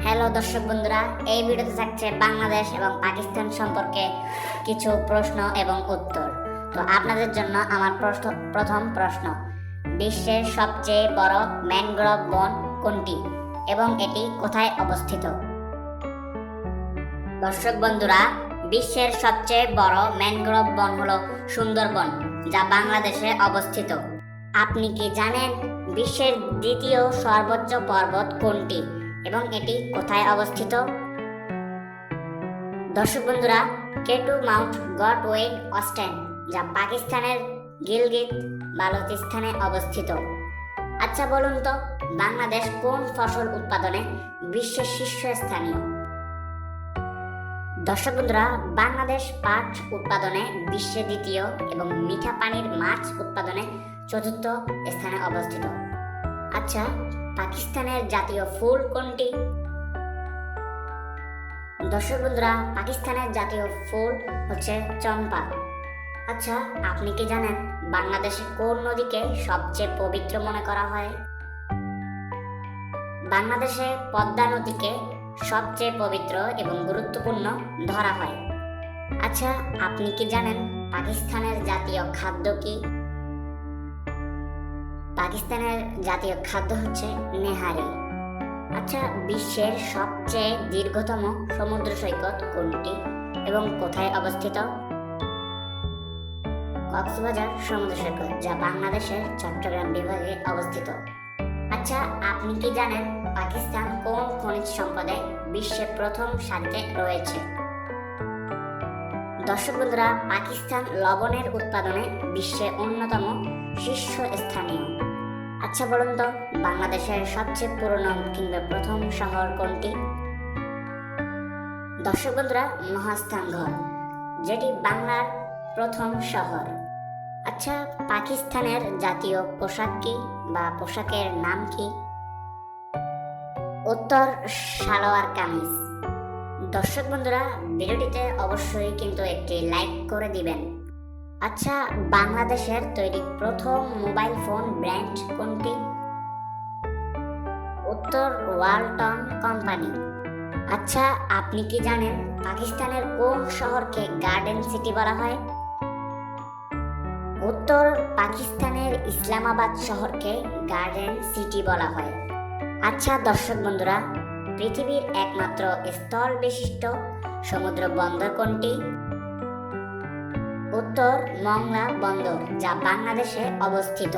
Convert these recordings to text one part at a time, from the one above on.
Hello দর্শক বন্ধুরা, এই ভিডিওতে থাকছে বাংলাদেশ এবং পাকিস্তান সম্পর্কে কিছু প্রশ্ন এবং উত্তর। তো আপনাদের জন্য আমার প্রথম প্রশ্ন, বিশ্বের সবচেয়ে বড় ম্যানগ্রোভ বন কোনটি এবং এটি কোথায় অবস্থিত? দর্শক বন্ধুরা, বিশ্বের সবচেয়ে বড় ম্যানগ্রোভ বন হলো সুন্দরবন, যা বাংলাদেশে অবস্থিত। আপনি কি জানেন বিশ্বের দ্বিতীয় সর্বোচ্চ পর্বত কোনটি এবং এটি কোথায় অবস্থিত? দর্শক বন্ধুরা, কেটু মাউন্ট গটওয়েন অস্টেন, যা পাকিস্তানের গিলগিত বালতিস্তানে অবস্থিত। আচ্ছা বলুন তো, বাংলাদেশ কোন ফসল উৎপাদনে বিশ্বের শীর্ষস্থানীয়? দর্শক বন্ধুরা, বাংলাদেশ পাট উৎপাদনে বিশ্বে দ্বিতীয় এবং মিঠা পানির মাছ উৎপাদনে চতুর্থ স্থানে অবস্থিত। আচ্ছা, পাকিস্তানের জাতীয় ফুল কোনটি? দর্শক বন্ধুরা, পাকিস্তানের জাতীয় ফুল হচ্ছে চম্পা। আচ্ছা, আপনি কি জানেন বাংলাদেশের কোন নদীকে সবচেয়ে পবিত্র মনে করা হয়? বাংলাদেশে পদ্মা নদীকে সবচেয়ে পবিত্র এবং গুরুত্বপূর্ণ ধরা হয়। আচ্ছা, আপনি কি জানেন পাকিস্তানের জাতীয় খাদ্য কি? পাকিস্তানের জাতীয় খাদ্য হচ্ছে নেহারি। আচ্ছা, বিশ্বের সবচেয়ে দীর্ঘতম সমুদ্র সৈকত কোনটি এবং কোথায় অবস্থিত? কক্সবাজার সমুদ্র সৈকত, যা বাংলাদেশের চট্টগ্রাম বিভাগে অবস্থিত। আচ্ছা, আপনি কি জানেন পাকিস্তান কোন খনিজ সম্পদে বিশ্বের প্রথম সারিতে রয়েছে? দর্শক বন্ধুরা, পাকিস্তান লবণের উৎপাদনে বিশ্বে অন্যতম শীর্ষস্থানীয়। আচ্ছা বলুন তো, বাংলাদেশের সবচেয়ে পুরনো কিংবা প্রথম শহর কোনটি? দর্শক বন্ধুরা, মহাস্থানগড়, যেটি বাংলার প্রথম শহর। আচ্ছা, পাকিস্তানের জাতীয় পোশাক কি বা পোশাকের নাম কি? উত্তর সালোয়ার কামিজ। দর্শক বন্ধুরা, ভিডিওটিতে অবশ্যই কিন্তু একটি লাইক করে দিবেন। আচ্ছা, বাংলাদেশের তৈরি প্রথম মোবাইল ফোন ব্র্যান্ড কোনটি? উত্তর ওয়ালটন কোম্পানি। আচ্ছা, আপনি কি জানেন পাকিস্তানের কোন শহরকে গার্ডেন সিটি বলা হয়? উত্তর পাকিস্তানের ইসলামাবাদ শহরকে গার্ডেন সিটি বলা হয়। আচ্ছা দর্শক বন্ধুরা, পৃথিবীর একমাত্র স্থল বিশিষ্ট সমুদ্র বন্দর কোনটি? উত্তর মংলা বন্দর, যা বাংলাদেশে অবস্থিত।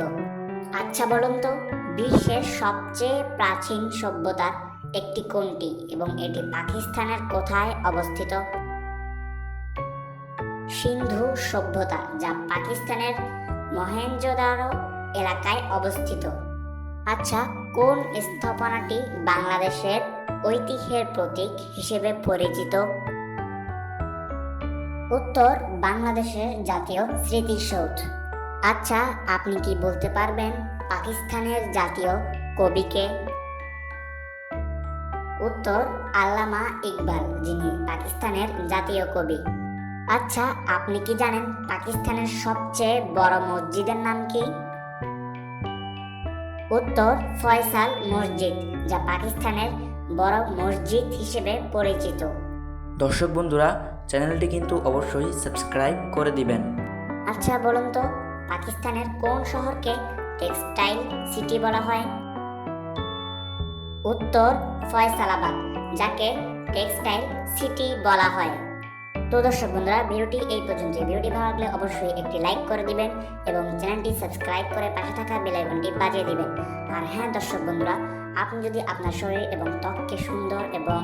আচ্ছা বলুন তো, বিশ্বের সবচেয়ে প্রাচীন সভ্যতার একটি কোনটি এবং এটি পাকিস্তানের কোথায় অবস্থিত? সিন্ধু সভ্যতা, যা পাকিস্তানের মহেঞ্জোদারো এলাকায় অবস্থিত। আচ্ছা, কোন স্থাপনাটি বাংলাদেশের ঐতিহ্যের প্রতীক হিসেবে পরিচিত? উত্তর বাংলাদেশের জাতীয় স্মৃতিসৌধ। আচ্ছা, আপনি কি বলতে পারবেন পাকিস্তানের জাতীয় কবি কে? উত্তর আল্লামা ইকবাল, যিনি পাকিস্তানের জাতীয় কবি। আচ্ছা, আপনি কি জানেন পাকিস্তানের সবচেয়ে বড় মসজিদের নাম কি? উত্তর ফয়সাল মসজিদ, যা পাকিস্তানের বড় মসজিদ হিসেবে পরিচিত। দর্শক বন্ধুরা, চ্যানেলটি কিন্তু অবশ্যই সাবস্ক্রাইব করে দিবেন। আচ্ছা বলুন তো, পাকিস্তানের কোন শহরকে টেক্সটাইল সিটি বলা হয়? উত্তর ফয়সালাবাদ, যাকে টেক্সটাইল সিটি বলা হয়। তো দর্শক বন্ধুরা, ভিডিওটি এই পর্যন্ত। ভিডিওটি ভালো লাগলে অবশ্যই একটি লাইক করে দিবেন এবং চ্যানেলটি সাবস্ক্রাইব করে পাশে থাকা বেল আইকনটি বাজিয়ে দিবেন। আর হ্যাঁ দর্শক বন্ধুরা, আপনি যদি আপনার শরীর এবং ত্বককে সুন্দর এবং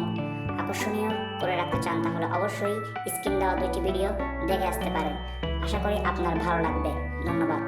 আকর্ষণীয় করে রাখতে চান, তাহলে অবশ্যই স্ক্রিন দেওয়া দুইটি ভিডিও দেখে আসতে পারেন। আশা করি আপনার ভালো লাগবে। ধন্যবাদ।